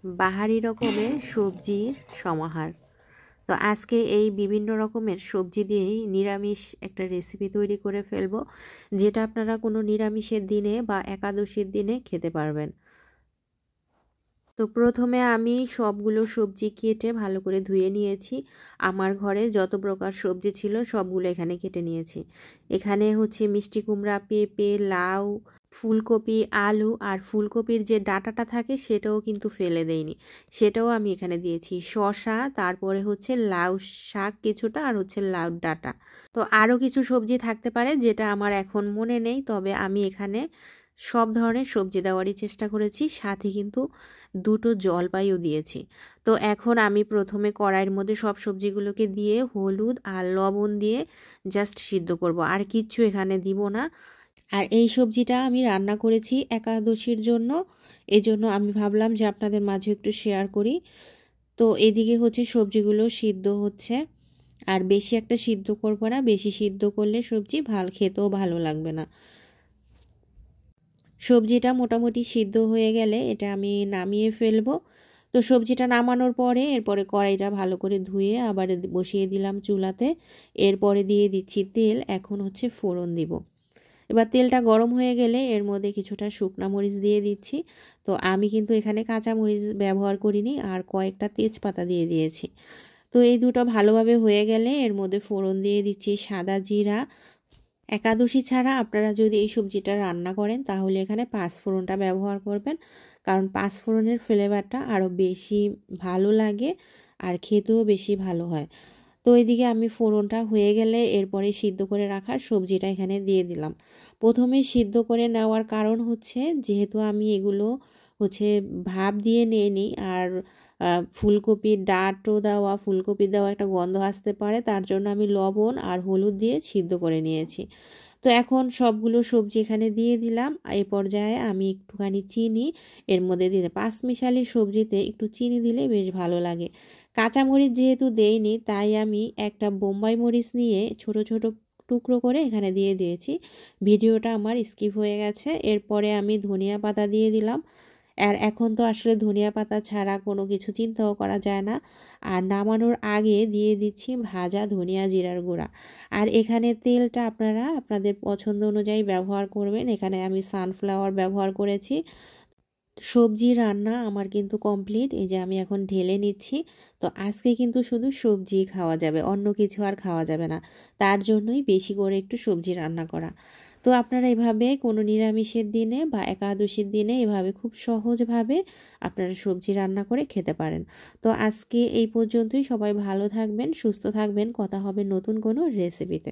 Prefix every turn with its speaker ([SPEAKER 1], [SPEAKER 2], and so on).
[SPEAKER 1] বাহারি রকমের সবজির সমাহার। তো আজকে এই বিভিন্ন রকমের সবজি দিয়েই নিরামিষ একটা রেসিপি তৈরি করে ফেলবো, যেটা আপনারা কোনো নিরামিষের দিনে বা একাদশীর দিনে খেতে পারবেন। তো প্রথমে আমি সবগুলো সবজি কেটে ভালো করে ধুয়ে নিয়েছি। আমার ঘরে যত প্রকার সবজি ছিল সবগুলো এখানে কেটে নিয়েছি। এখানে হচ্ছে মিষ্টি কুমড়া, পেঁপে, লাউ, ফুলকপি, আলু, আর ফুলকপির যে ডাঁটাটা থাকে সেটাও কিন্তু ফেলে দেইনি, সেটাও আমি এখানে দিয়েছি। শসা, তারপরে হচ্ছে লাউ শাক কিছুটা, আর হচ্ছে লাউ ডাঁটা। তো আরও কিছু সবজি থাকতে পারে যেটা আমার এখন মনে নেই, তবে আমি এখানে সব ধরনের সবজি দেওয়ারই চেষ্টা করেছি, সাথে কিন্তু দুটো জলপাইও দিয়েছি। তো এখন আমি প্রথমে কড়াইয়ের মধ্যে সব সবজিগুলোকে দিয়ে হলুদ আর লবণ দিয়ে জাস্ট সিদ্ধ করব, আর কিচ্ছু এখানে দিব না। আর এই সবজিটা আমি রান্না করেছি একাদশীর জন্য, এই জন্য আমি ভাবলাম যে আপনাদের মাঝে একটু শেয়ার করি। তো এদিকে হচ্ছে সবজিগুলো সিদ্ধ হচ্ছে, আর বেশি একটা সিদ্ধ করবো না, বেশি সিদ্ধ করলে সবজি খেতেও ভালো লাগবে না। সবজিটা মোটামুটি সিদ্ধ হয়ে গেলে এটা আমি নামিয়ে ফেলবো। তো সবজিটা নামানোর পরে এরপরে কড়াইটা ভালো করে ধুয়ে আবার বসিয়ে দিলাম চুলাতে। এরপরে দিয়ে দিচ্ছি তেল, এখন হচ্ছে ফোড়ন দিব। এবার তেলটা গরম হয়ে গেলে এর মধ্যে কিছুটা শুকনা মরিচ দিয়ে দিচ্ছি। তো আমি কিন্তু এখানে কাঁচা মরিচ ব্যবহার করিনি, আর কয়েকটা তেজপাতা দিয়ে দিয়েছি। তো এই দুটো ভালোভাবে হয়ে গেলে এর মধ্যে ফোড়ন দিয়ে দিচ্ছি সাদা জিরা। একাদশী ছাড়া আপনারা যদি এই সবজিটা রান্না করেন তাহলে এখানে পাঁচফোড়নটা ব্যবহার করবেন, কারণ পাঁচফোড়নের ফ্লেভারটা আরও বেশি ভালো লাগে আর খেতেও বেশি ভালো হয়। তো এদিকে আমি ফোড়নটা হয়ে গেলে এরপরে সিদ্ধ করে রাখা সবজিটা এখানে দিয়ে দিলাম। প্রথমে সিদ্ধ করে নেওয়ার কারণ হচ্ছে যেহেতু আমি এগুলো হচ্ছে ভাপ দিয়ে নিইনি, আর ফুলকপির ডাঁটও দেওয়া, ফুলকপি দেওয়া একটা গন্ধ আসতে পারে, তার জন্য আমি লবণ আর হলুদ দিয়ে সিদ্ধ করে নিয়েছি। তো এখন সবগুলো সবজি এখানে দিয়ে দিলাম। এই পর্যায়ে আমি একটুখানি চিনি এর মধ্যে দিলে, পাঁচমিশালি সবজিতে একটু চিনি দিলে বেশ ভালো লাগে। কাঁচামরিচ যেহেতু দেইনি তাই আমি একটা বোম্বাই মরিচ নিয়ে ছোট ছোট টুকরো করে এখানে দিয়ে দিয়েছি। ভিডিওটা আমার স্কিপ হয়ে গেছে। এরপরে আমি ধনিয়া পাতা দিয়ে দিলাম। আর এখন তো আসলে ধনিয়া পাতা ছাড়া কোনো কিছু চিন্তাও করা যায় না। আর নামানোর আগে দিয়ে দিচ্ছি ভাজা ধনিয়া জিরার গুঁড়া। আর এখানে তেলটা আপনারা আপনাদের পছন্দ অনুযায়ী ব্যবহার করবেন। এখানে আমি সানফ্লাওয়ার ব্যবহার করেছি। সবজি রান্না আমার কিন্তু কমপ্লিট, এই যে আমি এখন ঢেলে নিচ্ছি। তো আজকে কিন্তু শুধু সবজি খাওয়া যাবে, অন্য কিছু আর খাওয়া যাবে না, তার জন্যই বেশি করে একটু সবজি রান্না করা। তো আপনারা এভাবে কোনো নিরামিষের দিনে বা একাদশীর দিনে এভাবে খুব সহজভাবে আপনারা সবজি রান্না করে খেতে পারেন। তো আজকে এই পর্যন্তই। সবাই ভালো থাকবেন, সুস্থ থাকবেন। কথা হবে নতুন কোনো রেসিপিতে।